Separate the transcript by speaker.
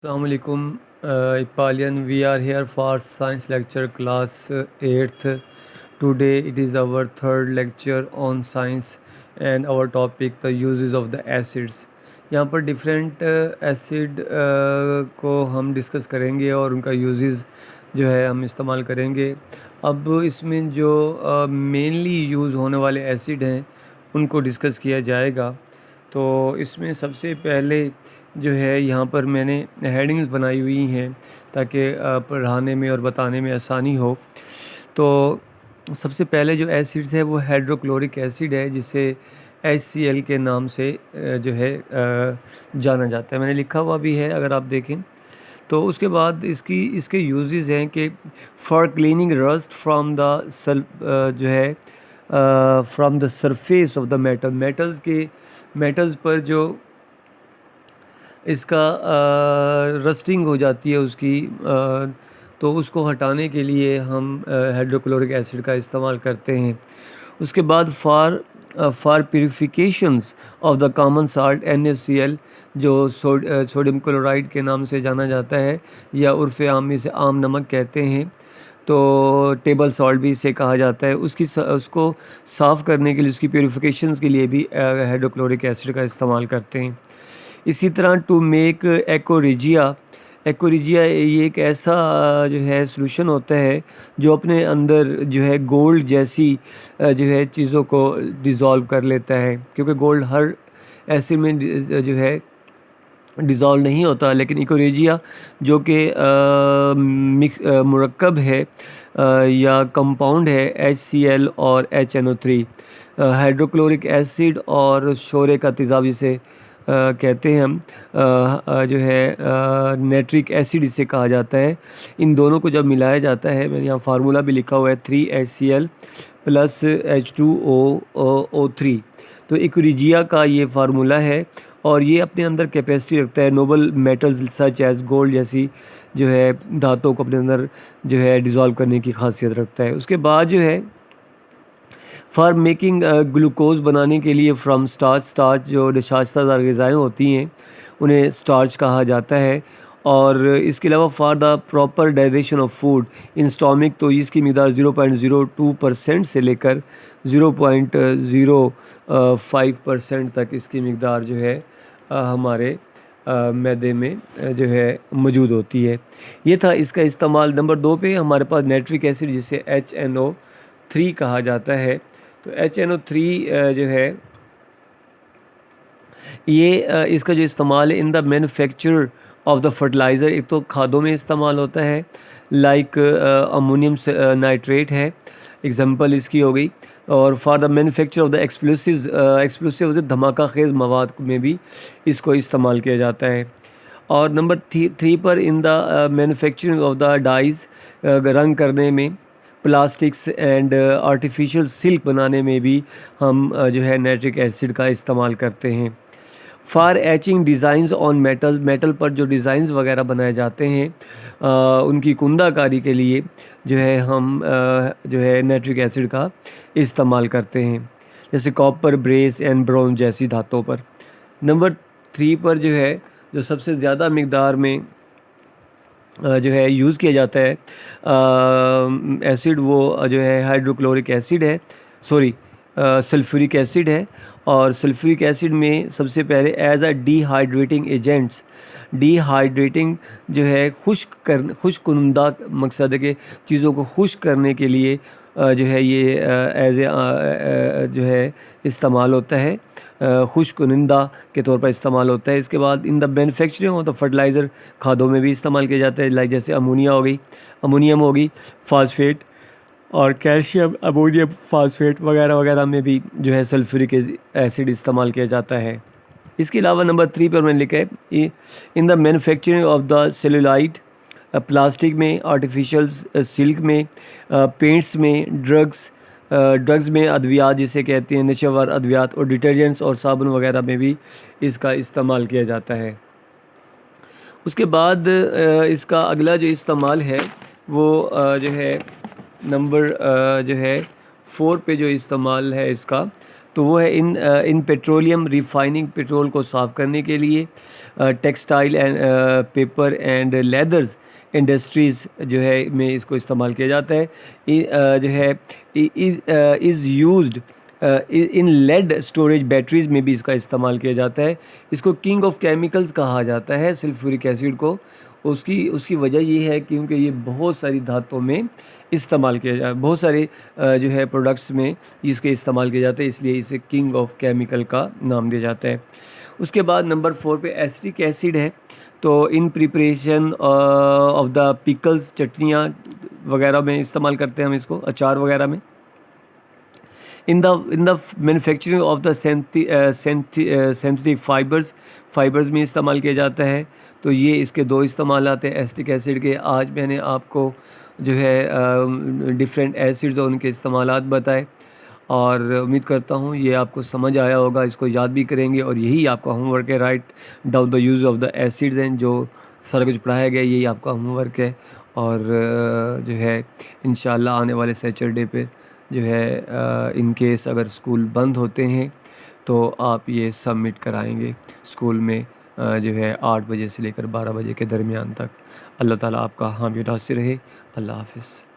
Speaker 1: Assalamualaikum, Italian. We are here for science lecture class 8th. Today it is our third lecture on science and our topic the uses of the acids. यहाँ पर different acid को हम discuss करेंगे और उनका uses जो है हम इस्तेमाल करेंगे। अब इसमें जो मेनली यूज़ होने वाले एसिड हैं उनको डिस्कस किया जाएगा। तो इसमें सबसे पहले जो है यहाँ पर मैंने हेडिंग्स बनाई हुई हैं ताकि पढ़ाने में और बताने में आसानी हो। तो सबसे पहले जो एसिड्स है वो हाइड्रोक्लोरिक एसिड है जिसे HCl के नाम से जो है जाना जाता है। मैंने लिखा हुआ भी है अगर आप देखें। तो उसके बाद इसके यूजेस हैं कि for cleaning rust from the जो है from the surface of the metals पर जो इसका रस्टिंग हो जाती है उसकी तो उसको हटाने के लिए हम हाइड्रोक्लोरिक एसिड का इस्तेमाल करते हैं। उसके बाद for purifications of the common salt NaCl जो सोडियम क्लोराइड के नाम से जाना जाता है या उर्फ़ आम इसे आम नमक कहते हैं, तो टेबल सॉल्ट भी इसे कहा जाता है। उसको साफ़ करने के लिए उसकी प्यूरिफिकेशंस के लिए भी हाइड्रोक्लोरिक एसिड का इस्तेमाल करते हैं। इसी तरह टू मेक एक्वरिजिया ये एक ऐसा जो है सॉल्यूशन होता है जो अपने अंदर जो है गोल्ड जैसी जो है चीज़ों को डिज़ोल्व कर लेता है, क्योंकि गोल्ड हर एसिड में जो है डिज़ोल्व नहीं होता, लेकिन एक्वरिजिया जो कि मुरक्कब है या कंपाउंड है HCl और HNO3 हाइड्रोक्लोरिक एसिड और शोरे का तेज़ाब से कहते हैं हम, जो है नाइट्रिक एसिड इसे कहा जाता है। इन दोनों को जब मिलाया जाता है, मैंने यहाँ फार्मूला भी लिखा हुआ है 3HCl + H2O3। तो एक्वरिजिया का ये फार्मूला है और ये अपने अंदर कैपेसिटी रखता है noble metals such as gold जैसी जो है धातुओं को अपने अंदर जो है डिज़ोल्व करने की खासियत रखता है। उसके बाद जो है फॉर मेकिंग ग्लूकोज बनाने के लिए फ्रॉम स्टार्च जो नशास्तदार ग़िज़ाएँ होती हैं उन्हें स्टार्च कहा जाता है। और इसके अलावा for the proper digestion of food in stomach, तो इसकी मिक़दार 0.02% से लेकर 0.05% तक इसकी मिक़दार जो है हमारे मैदे में जो है मौजूद होती है। ये था इसका इस्तेमाल। नंबर 2 पे हमारे पास नाइट्रिक एसिड जिसे HNO3 कहा जाता है। तो HNO3 जो है ये इसका जो इस्तेमाल है in the manufacture of the fertiliser, एक तो खादों में इस्तेमाल होता है लाइक अमोनियम नाइट्रेट है एग्जांपल इसकी हो गई, और for the manufacture of the explosive धमाका खेज़ मवाद में भी इसको इस्तेमाल किया जाता है। और नंबर 3 पर in the manufacturing of the dies, रंग करने में, प्लास्टिक्स एंड आर्टिफिशियल सिल्क बनाने में भी हम जो है नाइट्रिक एसिड का इस्तेमाल करते हैं। For etching designs on metal पर जो डिज़ाइंस वगैरह बनाए जाते हैं उनकी कुंदाकारी के लिए जो है हम जो है नाइट्रिक एसिड का इस्तेमाल करते हैं, जैसे कॉपर, ब्रेस एंड ब्रोंज जैसी धातुओं पर। नंबर 3 पर जो है जो सबसे ज़्यादा मिक़दार में जो है यूज़ किया जाता है एसिड, वो जो है हाइड्रोक्लोरिक एसिड है, सल्फ्यूरिक एसिड है। और सल्फ्यूरिक एसिड में सबसे पहले एज अ डिहाइड्रेटिंग जो है खुश्क कुनुंदा मकसद है कि चीज़ों को खुश्क करने के लिए जो है ये एज जो है इस्तेमाल होता है, खुश्क कुनिंदा के तौर पर इस्तेमाल होता है। इसके बाद in the manufacturing of the fertiliser खादों में भी इस्तेमाल किया जाता है, लाइक जैसे अमोनियम होगी, फास्फेट और कैल्शियम अमोनियम फास्फेट वगैरह वगैरह में भी जो है सल्फ्यूरिक एसिड इस्तेमाल किया जाता है। इसके अलावा नंबर 3 पर मैंने लिखा है in the manufacturing of the cellulite, plastic में, आर्टिफिशियल सिल्क में, पेंट्स में, ड्रग्स में, अद्वियात जिसे कहते हैं नशेवर अद्वियात, और डिटर्जेंट्स और साबुन वगैरह में भी इसका इस्तेमाल किया जाता है। उसके बाद इसका अगला जो इस्तेमाल है वो जो है नंबर जो है 4 पे जो इस्तेमाल है इसका तो वो है इन पेट्रोलियम रिफाइनिंग, पेट्रोल को साफ़ करने के लिए, textile and paper and leathers industries जो है में इसको इस्तेमाल किया जाता है। जो है is used in lead storage batteries में भी इसका इस्तेमाल किया जाता है। इसको किंग ऑफ केमिकल्स कहा जाता है सल्फ्यूरिक एसिड को। उसकी वजह ये है क्योंकि ये बहुत सारी धातुओं में इस्तेमाल किया जाए, बहुत सारे जो है प्रोडक्ट्स में इसके इस्तेमाल किया जाता है, इसलिए इसे किंग ऑफ केमिकल का नाम दिया जाता है। उसके बाद नंबर 4 पे एसिटिक एसिड है। तो in preparation of the pickles, चटनियाँ वगैरह में इस्तेमाल करते हैं हम इसको, अचार वगैरह में। In the manufacturing of the synthetic fibres में इस्तेमाल किया जाता है। तो ये इसके दो इस्तेमाल आते हैं एसिटिक एसिड के। आज मैंने आपको जो है डिफरेंट एसिड्स और उनके इस्तेमालात बताए, और उम्मीद करता हूँ ये आपको समझ आया होगा, इसको याद भी करेंगे, और यही आपका होमवर्क है, write down the use of the acids हैं। जो सारा कुछ पढ़ाया गया यही आपका होमवर्क है। और जो है इंशाल्लाह आने वाले सैटरडे पे जो है इन केस अगर स्कूल बंद होते हैं तो आप ये सबमिट कराएंगे स्कूल में, जो है 8 बजे से लेकर 12 बजे के दरमियान तक। अल्लाह ताला आपका हामी नासिर रहे। अल्लाह हाफ़िज़।